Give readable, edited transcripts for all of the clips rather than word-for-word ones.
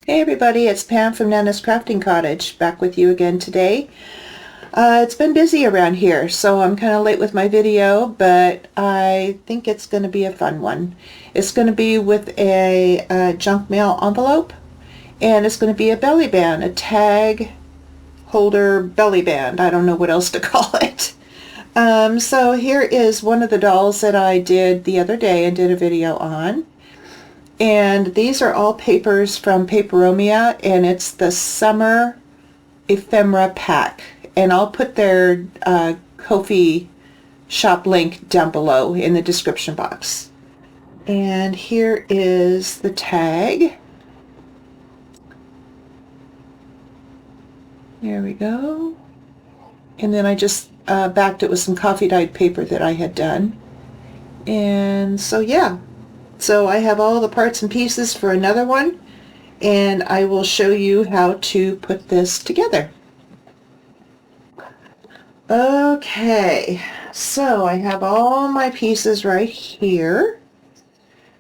Hey everybody, it's Pam from Nana's Crafting Cottage, back with you again today. It's been busy around here, so I'm kind of late with my video, but I think it's going to be a fun one. It's going to be with a junk mail envelope, and it's going to be a belly band, a tag holder belly band. I don't know what else to call it. So here is one of the dolls that I did the other day and did a video on. And these are all papers from Paperomia, and it's the Summer Ephemera Pack. And I'll put their Ko-fi shop link down below in the description box. And here is the tag. There we go. And then I just backed it with some coffee dyed paper that I had done. And so yeah. So I have all the parts and pieces for another one, and I will show you how to put this together. Okay, so I have all my pieces right here.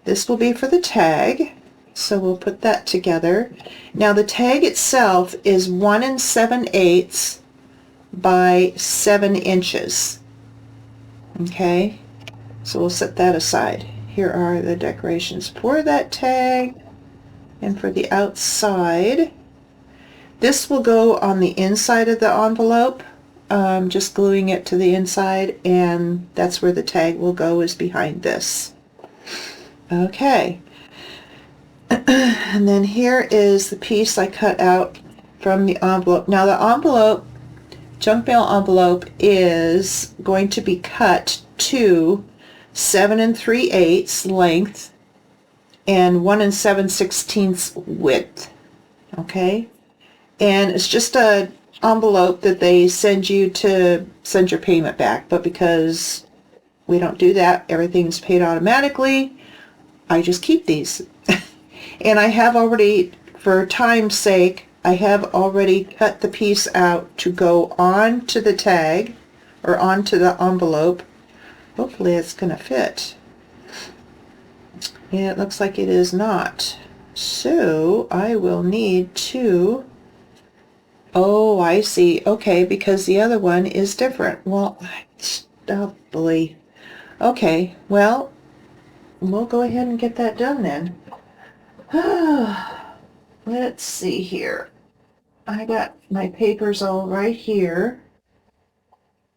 This will be for the tag, so we'll put that together. Now the tag itself is 1 7/8 by 7 inches. Okay, so we'll set that aside. Here are the decorations for that tag and for the outside. This will go on the inside of the envelope, just gluing it to the inside, and that's where the tag will go, is behind this. Okay. And then here is the piece I cut out from the envelope. Now the envelope, junk mail envelope, is going to be cut to 7 3/8 length and 1 7/16 width. Okay, and it's just a envelope that they send you to send your payment back, but because we don't do that, everything's paid automatically, I just keep these. And I have already, for time's sake, I have already cut the piece out to go on to the tag or onto the envelope. Hopefully it's going to fit. Yeah, it looks like it is not. So I will need to... Oh, I see. Okay, because the other one is different. Well, doubly. Okay, well, we'll go ahead and get that done then. Let's see here. I got my papers all right here.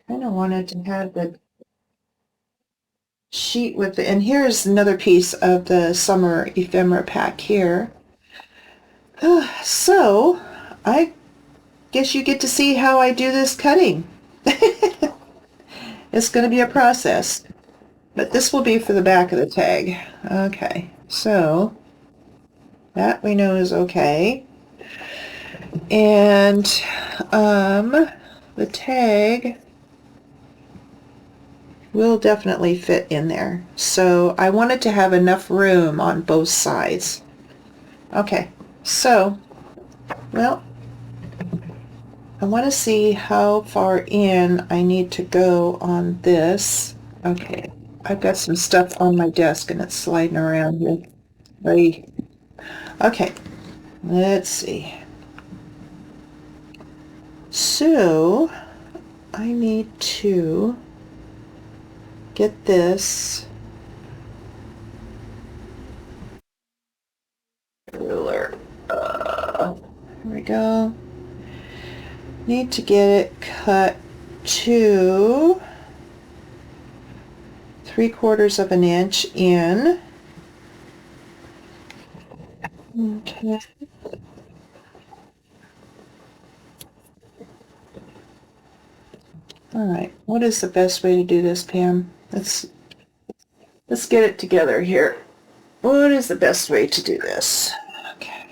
Kind of wanted to have the sheet with it, and here's another piece of the Summer Ephemera Pack here. So I guess you get to see how I do this cutting. It's going to be a process, but this will be for the back of the tag. Okay, so that we know is okay. And the tag will definitely fit in there. So I wanted to have enough room on both sides. Okay, so, well, I want to see how far in I need to go on this. Okay, I've got some stuff on my desk and it's sliding around here. Ready? Okay, let's see. So I need to get this ruler. Here we go. Need to get it cut to 3/4 of an inch in. Okay. All right. What is the best way to do this, Pam? Let's get it together here. What is the best way to do this? Okay.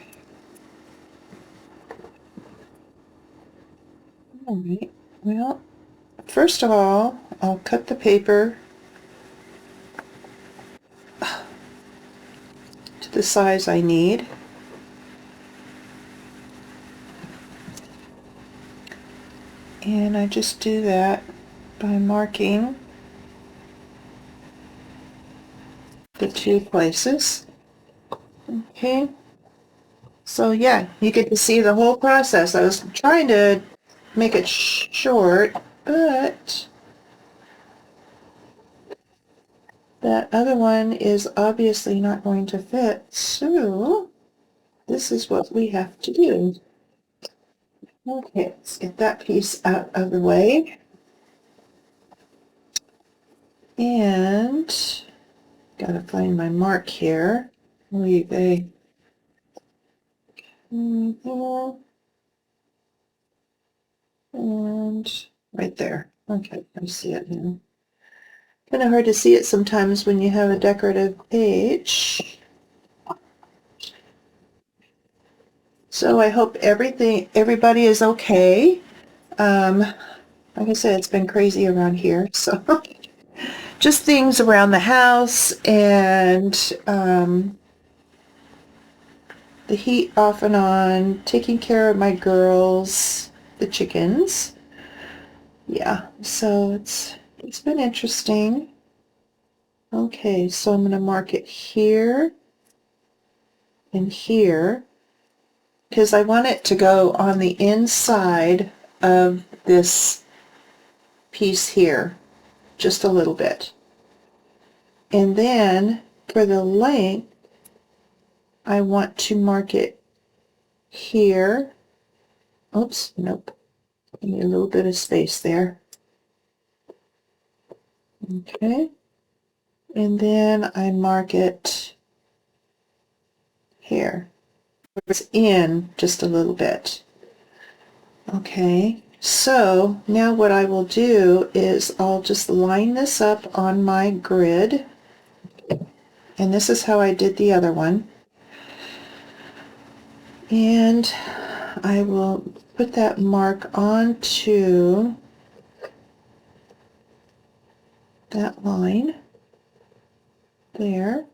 All right. Well, first of all, I'll cut the paper to the size I need. And I just do that by marking the 2 places. Okay. So yeah, you get to see the whole process. I was trying to make it short, but that other one is obviously not going to fit, so this is what we have to do. Okay, let's get that piece out of the way. And gotta find my mark here. Leave a and right there. Okay, I see it now. Kind of hard to see it sometimes when you have a decorative page. So I hope everybody is okay. Like I said, it's been crazy around here, so just things around the house and the heat off and on, taking care of my girls, the chickens. Yeah, so it's been interesting. Okay, so I'm going to mark it here and here because I want it to go on the inside of this piece here, just a little bit. And then for the length, I want to mark it here. Oops, nope. Give me a little bit of space there. Okay. And then I mark it here. It's in just a little bit. Okay. So now what I will do is I'll just line this up on my grid. And this is how I did the other one. And I will put that mark onto that line there.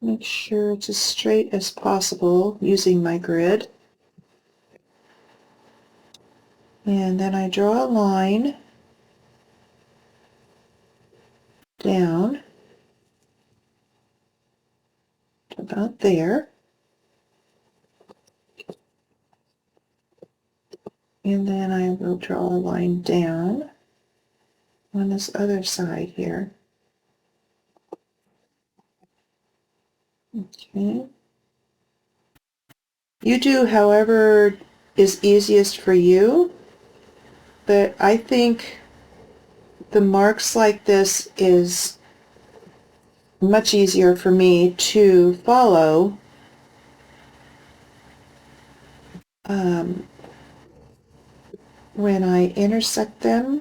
Make sure it's as straight as possible using my grid. And then I draw a line down to about there. And then I will draw a line down on this other side here. Okay. You do however is easiest for you, but I think the marks like this is much easier for me to follow when I intersect them.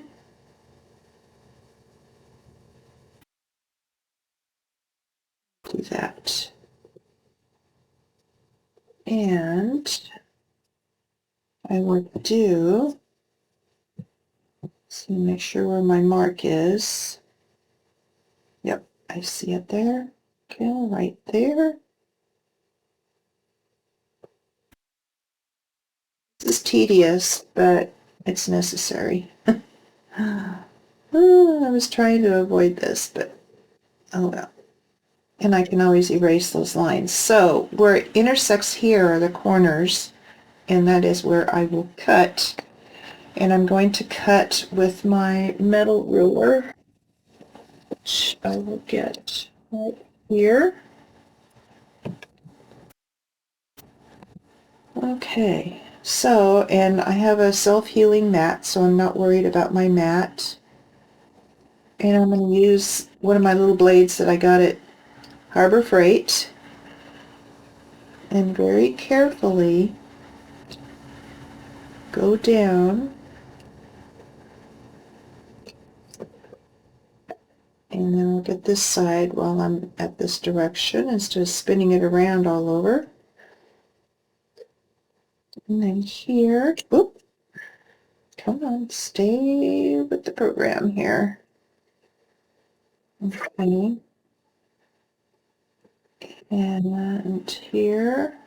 Do that. And I would do, so make sure where my mark is. Yep, I see it there. Okay, right there. This is tedious, but it's necessary. I was trying to avoid this, but oh well. And I can always erase those lines. So where it intersects here are the corners, and that is where I will cut. And I'm going to cut with my metal ruler, which I will get right here. Okay, so, and I have a self-healing mat, so I'm not worried about my mat. And I'm going to use one of my little blades that I got at Harbor Freight, and very carefully go down, and then I'll get this side while I'm at this direction instead of spinning it around all over. And then here, whoop, come on, stay with the program here. Okay. And here,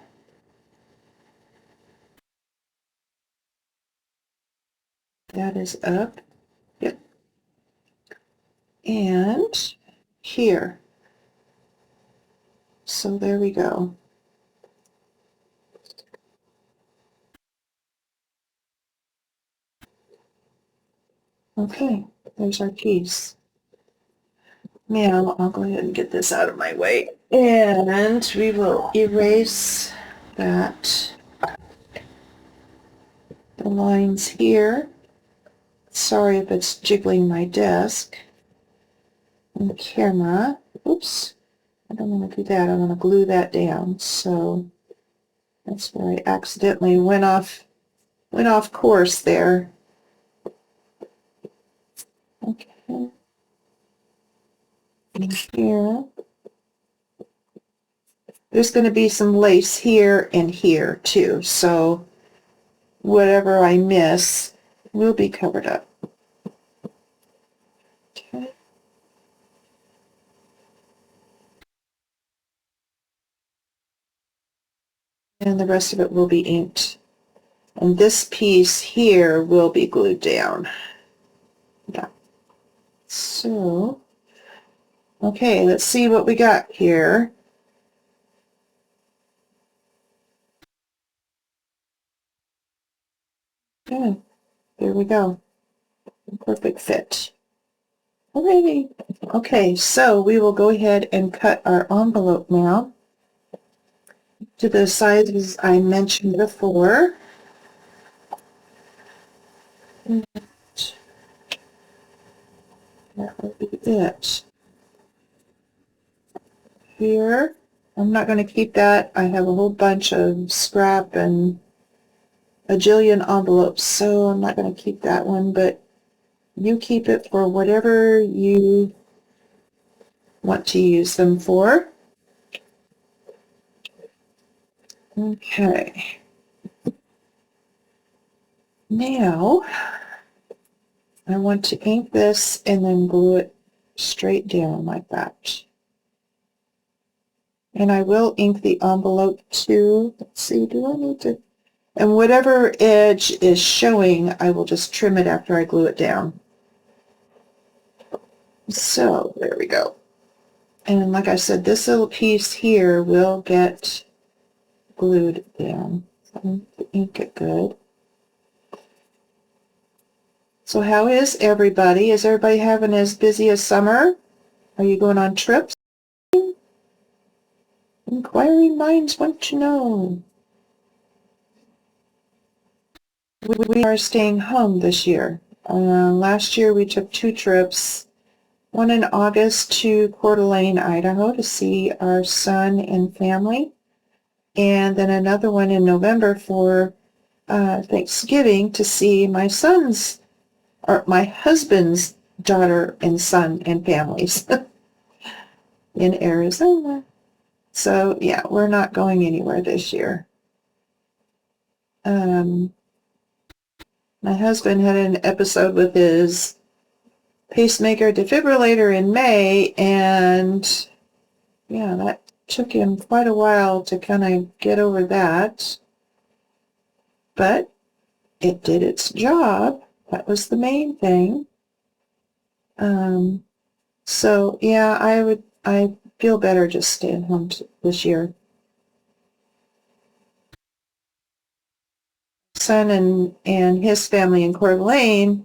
that is up. Yep. And here. So there we go. Okay, there's our piece. Now I'll go ahead and get this out of my way, and we will erase that, the lines here. Sorry if it's jiggling my desk and camera. Oops, I don't want to do that. I want to glue that down. So that's where I accidentally went off course there. Okay. And here. There's going to be some lace here and here too, so whatever I miss will be covered up. Okay. And the rest of it will be inked. And this piece here will be glued down. Yeah. So, okay, let's see what we got here. Okay, there we go. Perfect fit. Alrighty. Okay, so we will go ahead and cut our envelope now to the sizes I mentioned before. And that will be it. Here, I'm not going to keep that. I have a whole bunch of scrap and a jillion envelopes, so I'm not going to keep that one, but you keep it for whatever you want to use them for. Okay. Now, I want to ink this and then glue it straight down like that. And I will ink the envelope too. Let's see, do I need to? And whatever edge is showing, I will just trim it after I glue it down. So, there we go. And like I said, this little piece here will get glued down. So I need to ink it good. So how is everybody? Is everybody having as busy as summer? Are you going on trips? Inquiring minds want to know. We are staying home this year. Last year we took 2 trips. One in August to Coeur d'Alene, Idaho to see our son and family. And then another one in November for Thanksgiving to see my husband's daughter and son and families in Arizona. So yeah, we're not going anywhere this year. My husband had an episode with his pacemaker defibrillator in May, and yeah, that took him quite a while to kind of get over that, but it did its job. That was the main thing. So yeah, I feel better just staying home this year. Son and his family in Coeur d'Alene,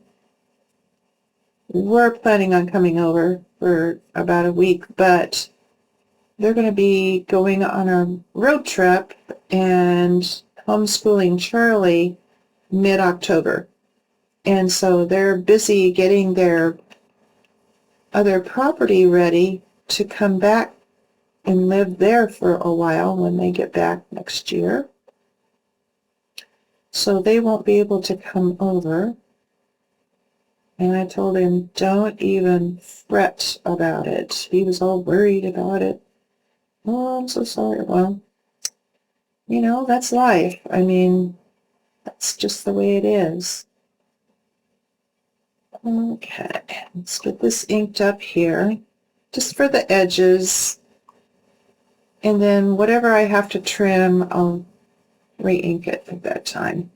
we're planning on coming over for about a week, but they're going to be going on a road trip and homeschooling Charlie mid-October. And so they're busy getting their other property ready to come back and live there for a while when they get back next year. So they won't be able to come over. And I told him, don't even fret about it. He was all worried about it. Oh, I'm so sorry. Well, you know, that's life. I mean, that's just the way it is. Okay, let's get this inked up here, just for the edges. And then whatever I have to trim, I'll re-ink it at that time.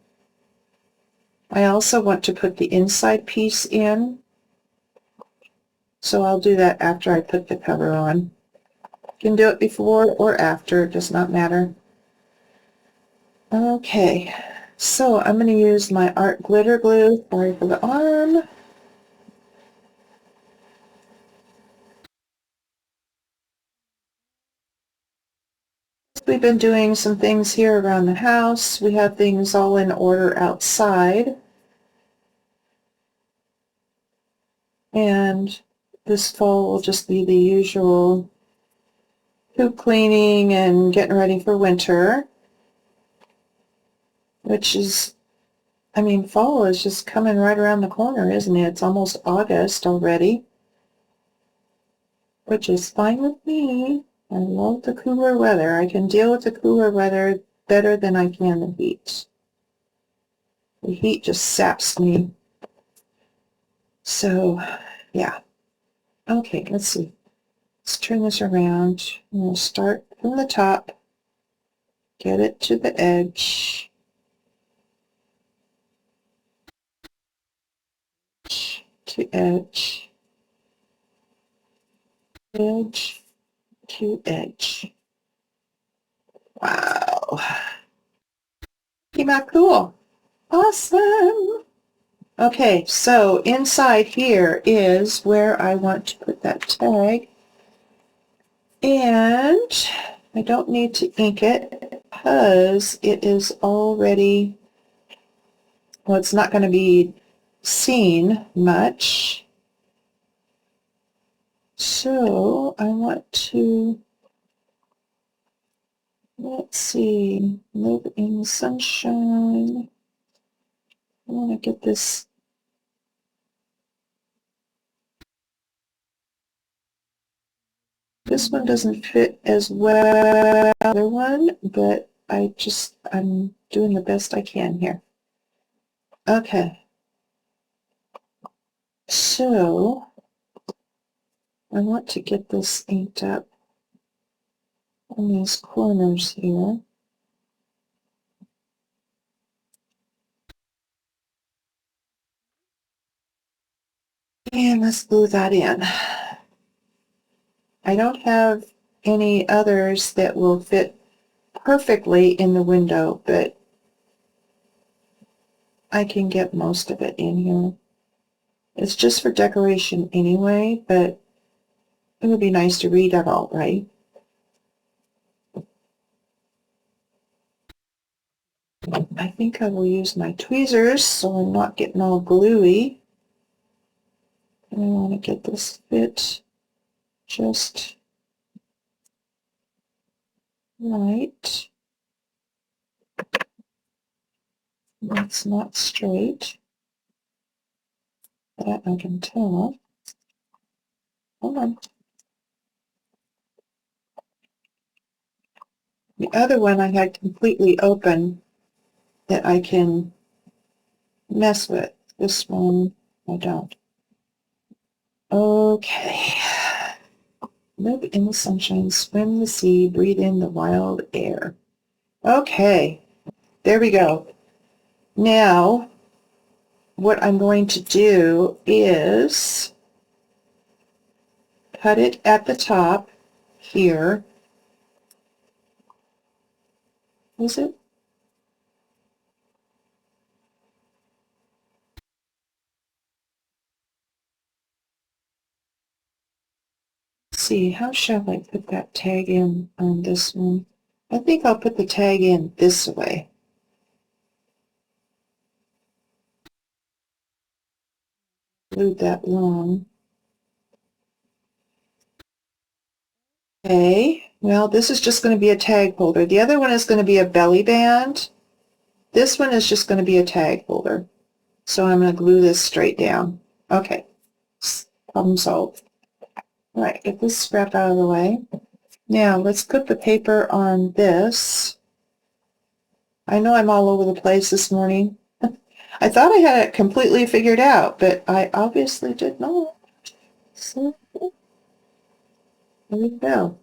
I also want to put the inside piece in, so I'll do that after I put the cover on. You can do it before or after, it does not matter. Okay, so I'm going to use my art glitter glue, sorry for the arm, been doing some things here around the house. We have things all in order outside. And this fall will just be the usual coop cleaning and getting ready for winter, which is, I mean, fall is just coming right around the corner, isn't it? It's almost August already, which is fine with me. I love the cooler weather. I can deal with the cooler weather better than I can the heat. The heat just saps me. So, yeah. Okay, let's see. Let's turn this around. We'll start from the top, get it to the edge, to edge, edge to edge. Wow. Came out cool. Awesome. Okay, so inside here is where I want to put that tag. And I don't need to ink it because it is already, well, it's not going to be seen much. So I want to, let's see, live in the sunshine. I want to get this. This one doesn't fit as well as the other one, but I'm doing the best I can here. Okay. So I want to get this inked up on these corners here. And let's glue that in. I don't have any others that will fit perfectly in the window, but I can get most of it in here. It's just for decoration anyway, but it would be nice to read it all, right? I think I will use my tweezers so I'm not getting all gluey. And I want to get this fit just right. It's not straight. That I can tell. Hold on. The other one I had completely open that I can mess with. This one I don't. Okay. Live in the sunshine, swim in the sea, breathe in the wild air. Okay, there we go. Now, what I'm going to do is cut it at the top here. Is it? Let's see, how shall I put that tag in on this one? I think I'll put the tag in this way. Glued that long. Okay, well, this is just going to be a tag holder. The other one is going to be a belly band. This one is just going to be a tag holder. So I'm going to glue this straight down. Okay, problem solved. All right, get this scrap out of the way. Now let's put the paper on this. I know I'm all over the place this morning. I thought I had it completely figured out, but I obviously did not. So there we go.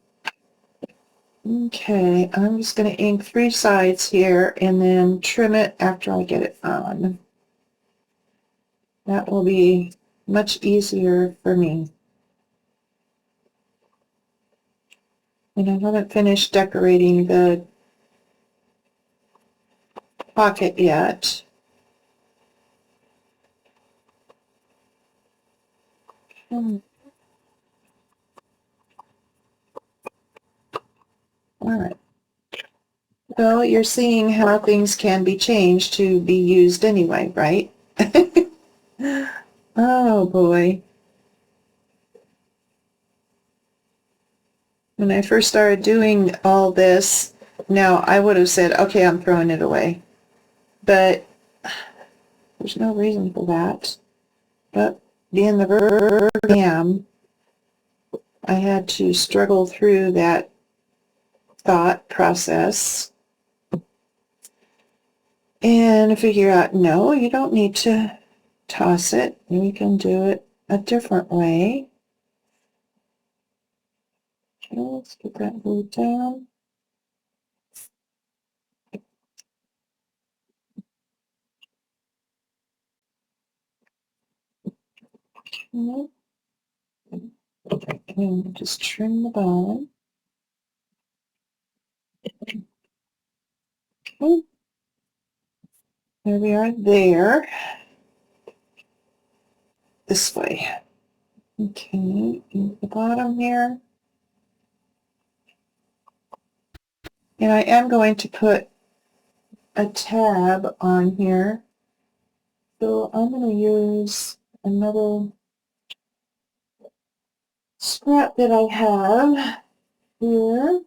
Okay, I'm just going to ink 3 sides here and then trim it after I get it on. That will be much easier for me. And I haven't finished decorating the pocket yet. All right. Well, you're seeing how things can be changed to be used anyway, right? Oh boy. When I first started doing all this, now I would have said, okay, I'm throwing it away. But there's no reason for that. But being the verb I am, I had to struggle through that thought process and figure out, no, you don't need to toss it. We can do it a different way. Okay, let's get that glue down. Okay, and just trim the bottom. Okay, there we are there. This way. Okay, in the bottom here. And I am going to put a tab on here. So I'm going to use another scrap that I have here.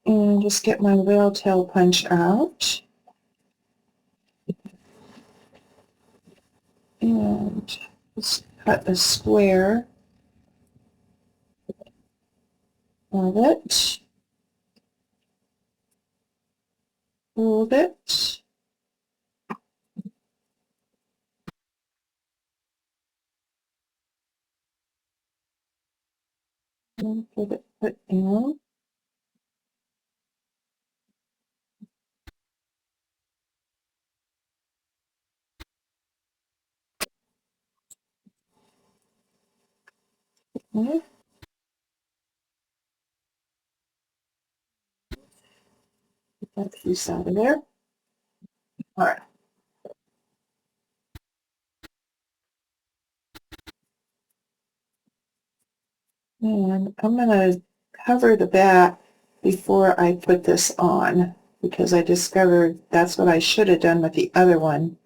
And just get my whale tail punch out. And just cut a square of it. Hold it. And get it put in. Okay. Get that piece out of there. All right. And I'm going to cover the back before I put this on because I discovered that's what I should have done with the other one.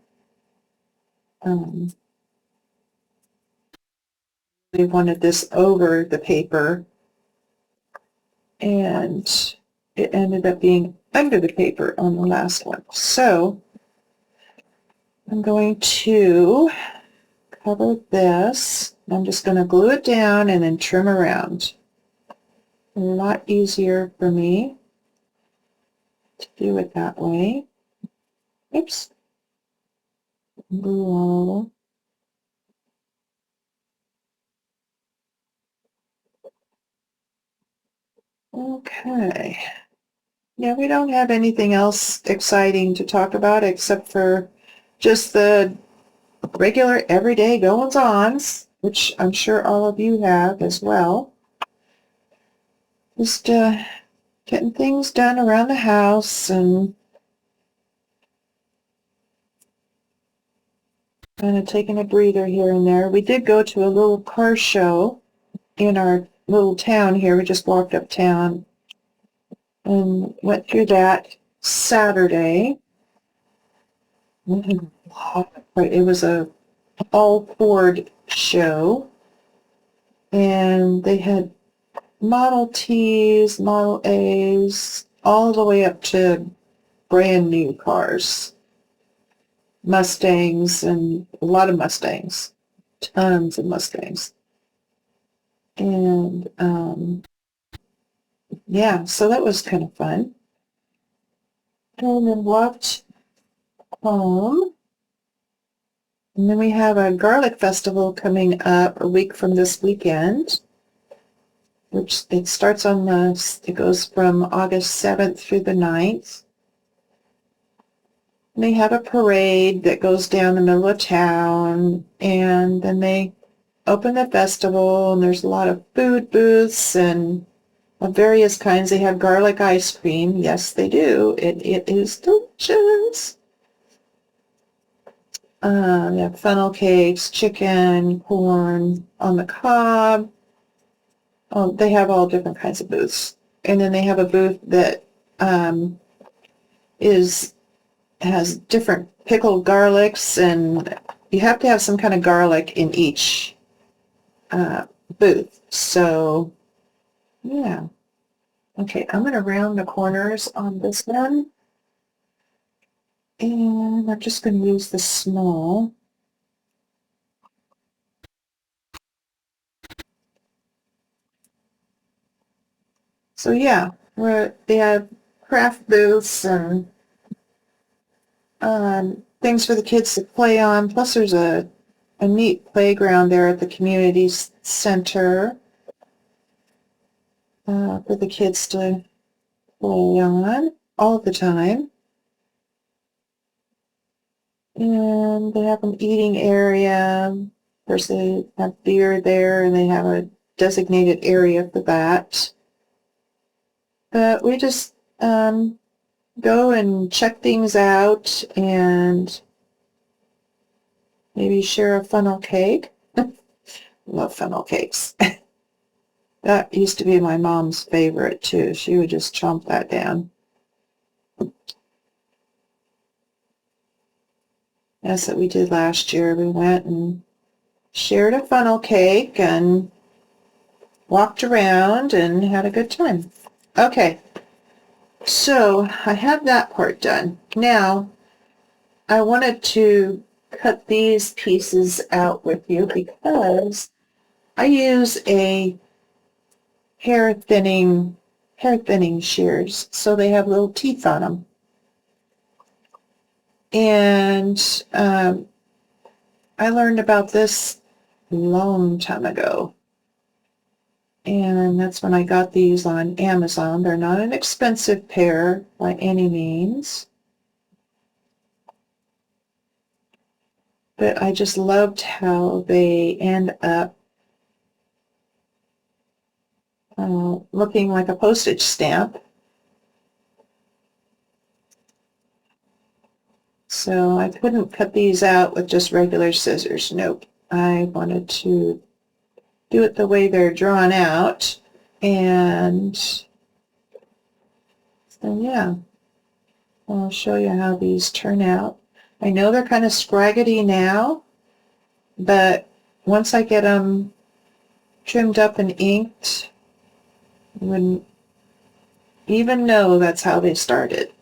They wanted this over the paper and it ended up being under the paper on the last one. So I'm going to cover this. I'm just going to glue it down and then trim around. A lot easier for me to do it that way. Oops. Glue all. Okay. Yeah, we don't have anything else exciting to talk about except for just the regular everyday goings-ons, which I'm sure all of you have as well. Just getting things done around the house and kind of taking a breather here and there. We did go to a little car show in our little town here. We just walked uptown and went through that Saturday. It was a all Ford show, and they had Model Ts, Model As, all the way up to brand new cars. Mustangs, and a lot of Mustangs. Tons of Mustangs. And yeah, so that was kind of fun. And then walked home. And then we have a garlic festival coming up a week from this weekend, which it starts on it goes from August 7th through the 9th. And they have a parade that goes down the middle of town, and then they open the festival, and there's a lot of food booths and of various kinds. They have garlic ice cream. Yes, they do. It is delicious. They have funnel cakes, chicken, corn on the cob. Oh, they have all different kinds of booths. And then they have a booth that is has different pickled garlics, and you have to have some kind of garlic in each booth. So, yeah. Okay, I'm going to round the corners on this one. And I'm just going to use the small. So yeah, they have craft booths and things for the kids to play on. Plus there's a neat playground there at the community center for the kids to play on all the time. And they have an eating area. Of course, they have beer there, and they have a designated area for that. But we just go and check things out and maybe share a funnel cake. Love funnel cakes. That used to be my mom's favorite too. She would just chomp that down. That's what we did last year. We went and shared a funnel cake and walked around and had a good time. Okay, so I have that part done. Now, I wanted to cut these pieces out with you because I use a hair thinning shears, so they have little teeth on them. And I learned about this a long time ago. And that's when I got these on Amazon. They're not an expensive pair by any means. But I just loved how they end up looking like a postage stamp. So I couldn't cut these out with just regular scissors. Nope. I wanted to do it the way they're drawn out. And so yeah, I'll show you how these turn out. I know they're kind of scraggly now, but once I get them trimmed up and inked, you wouldn't even know that's how they started.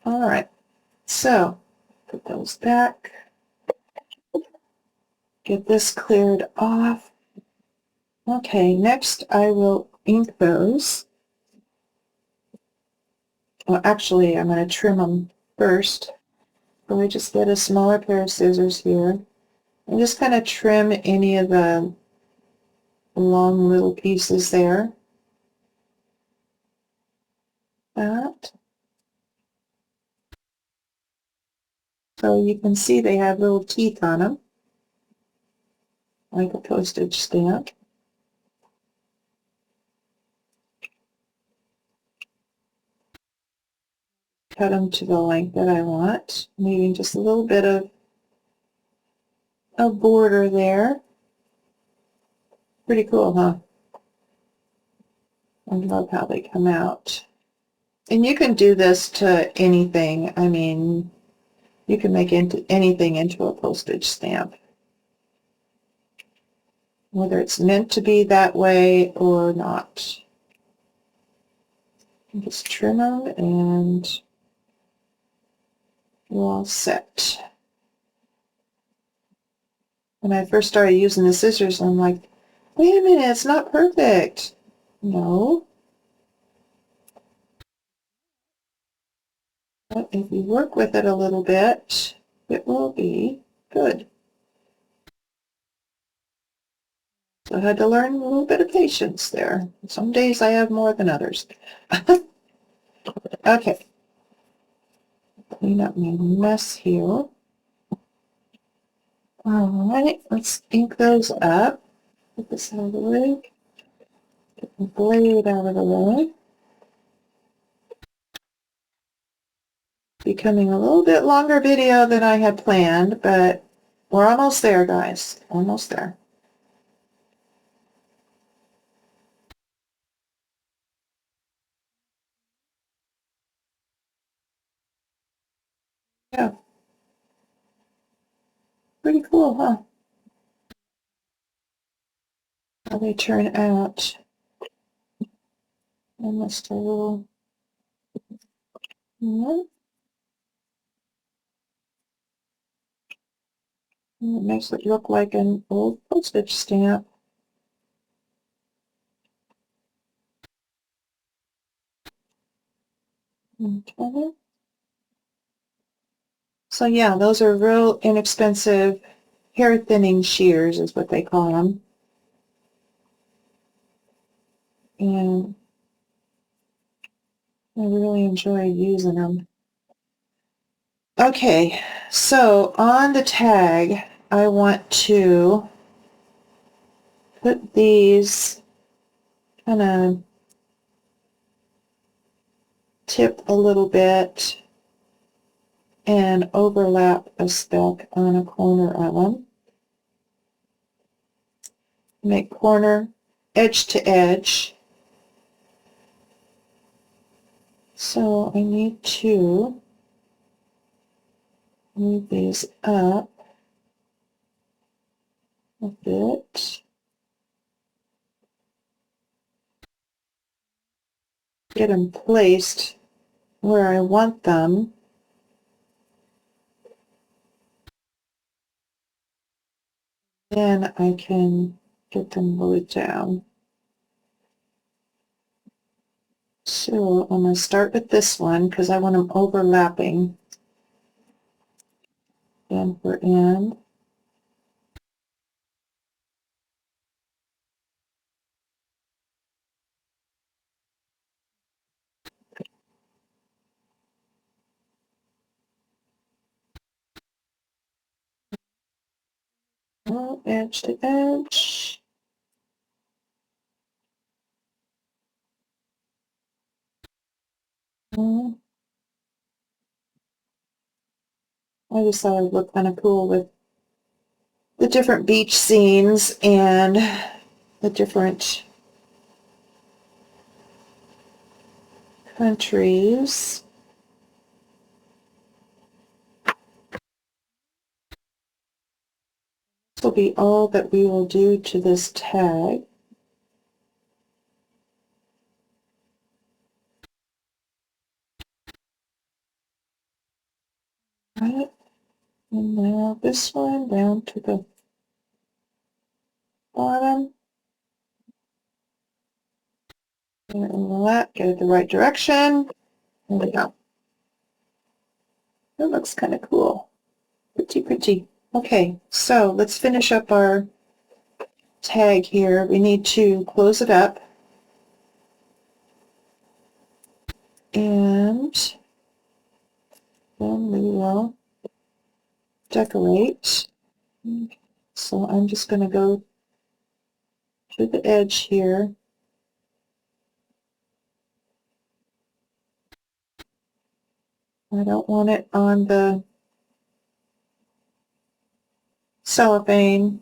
All right, so put those back, get this cleared off. Okay, next I will ink those. Well, actually, I'm going to trim them first. So I just get a smaller pair of scissors here and just kind of trim any of the long little pieces there. That. So you can see they have little teeth on them, like a postage stamp. Cut them to the length that I want, leaving just a little bit of a border there. Pretty cool, huh? I love how they come out. And you can do this to anything. I mean, you can make anything into a postage stamp, whether it's meant to be that way or not. Just trim them and we're all set. When I first started using the scissors, I'm like, wait a minute, it's not perfect. No. But if you work with it a little bit, it will be good. So I had to learn a little bit of patience there. Some days I have more than others. Okay. Clean up my mess here. All right, let's ink those up. Get this out of the way. Get the blade out of the way. Becoming a little bit longer video than I had planned, but we're almost there, guys. Almost there. Yeah. Pretty cool, huh? How they turn out. Almost a little. Yeah. It makes it look like an old postage stamp. Okay. So yeah, those are real inexpensive hair thinning shears is what they call them. And I really enjoy using them. Okay, so on the tag, I want to put these kind of tip a little bit and overlap a speck on a corner of them. Make corner edge to edge. So I need to move these up a bit. Get them placed where I want them. Then I can get them glued down. So I'm going to start with this one because I want them overlapping end for end. Edge to edge. I just thought it would look kind of cool with the different beach scenes and the different countries. This will be all that we will do to this tag. Right. And now this one down to the bottom. And that, get it the right direction. There we go. That looks kind of cool. Pretty, pretty. Okay, so let's finish up our tag here. We need to close it up. And then we will decorate. So I'm just going to go to the edge here. I don't want it on the cellophane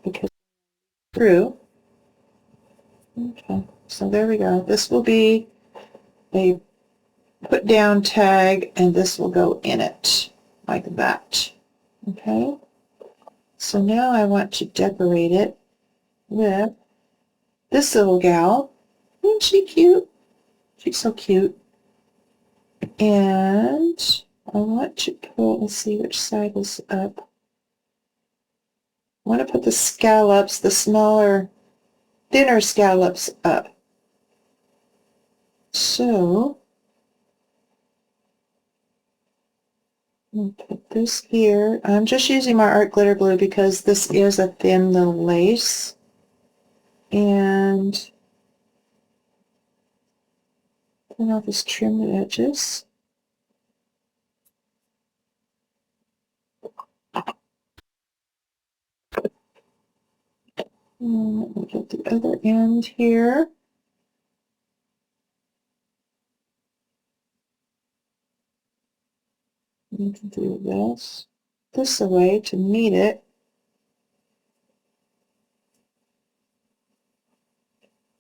because it's through. Okay, so there we go. This will be a put down tag and this will go in it like that. Okay, so now I want to decorate it with this little gal. Isn't she cute? She's so cute. And I want to put, let's see which side is up. I want to put the scallops, the smaller, thinner scallops up. So I'm going to put this here. I'm just using my art glitter glue because this is a thin little lace. And then I'll just trim the edges. And let me get the other end here. need to do this away to meet it.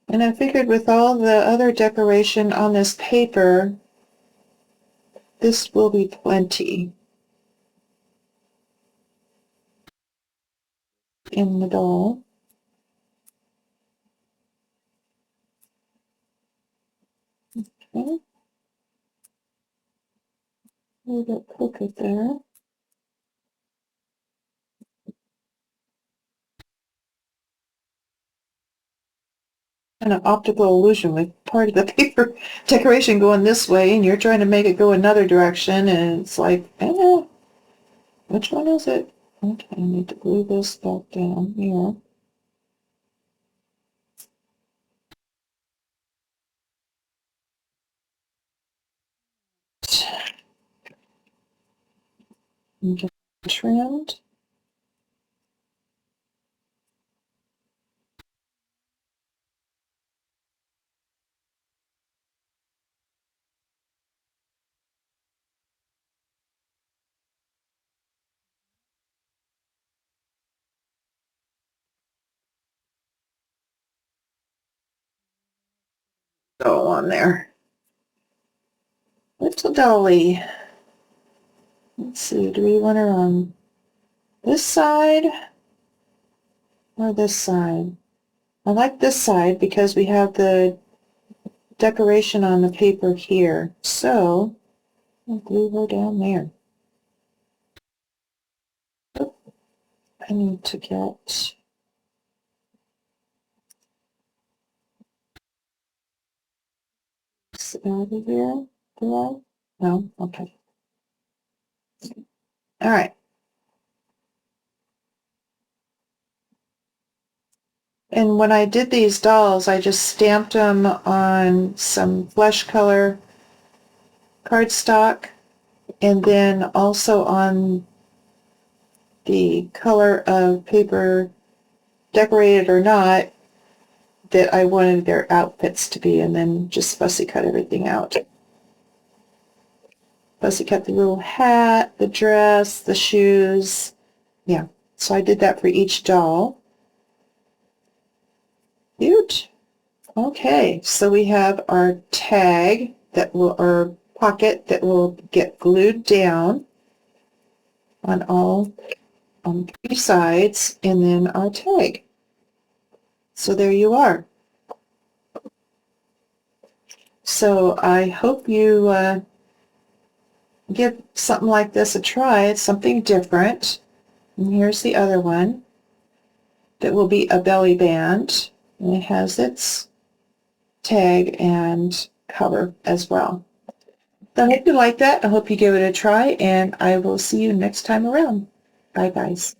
And I figured with all the other decoration on this paper, this will be plenty in the doll. Okay. A little bit crooked there. Kind of optical illusion with part of the paper decoration going this way and you're trying to make it go another direction, and it's like, which one is it? Okay, I need to glue this back down here. And get trimmed. Go on there. Little dolly. Let's see, do we want her on this side or this side? I like this side because we have the decoration on the paper here. So I'll glue her down there. I need to get this out of here. Do I? No? Okay. All right. And when I did these dolls, I just stamped them on some flesh color cardstock, and then also on the color of paper, decorated or not, that I wanted their outfits to be, and then just fussy cut everything out. Fussy cut the little hat, the dress, the shoes. Yeah, so I did that for each doll. Cute. Okay, so we have our tag that will, or pocket that will get glued down on all, on 3 sides, and then our tag. So there you are. So I hope you give something like this a try. It's something different. And here's the other one that will be a belly band, and it has its tag and cover as well. So I hope you like that. I hope you give it a try, and I will see you next time around. Bye, guys.